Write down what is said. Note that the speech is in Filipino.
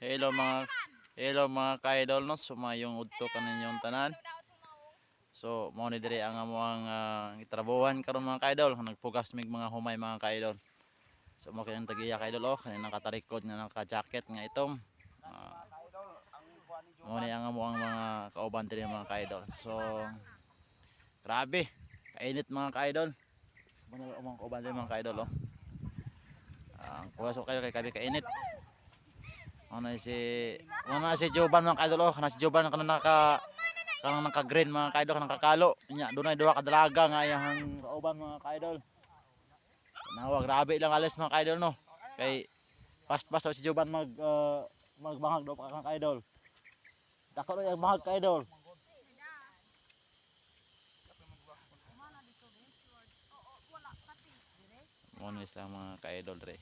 Hello mga ka-idol no, sumayong udto kaninyong tanan. So mo ni diri ang amuang itrabuhan karon mga ka-idol, nagpugas mig mga humay mga ka-idol. So mo kinang tagiya ka-idol kanina nakatarikod nga naka-jacket nga itom. Mo ni ang amuang mga kauban diri mga ka-idol. So grabe, kainit mga ka-idol. Mo ni among kauban diri mga ka-idol ang pugas ko kayo kay kabi kainit. Ano si Joban mga kaidol kana si Joban kanang naka-green mga kaidol kanang kakalo nya dunay duha ka dalaga nga iyang kauban mga kaidol. Nawa grabe lang alis mga kaidol no. Kay fast si Joban magbangag do pa mga kaidol. Dako na yung bangag kaidol. Monis lang mga kaidol re.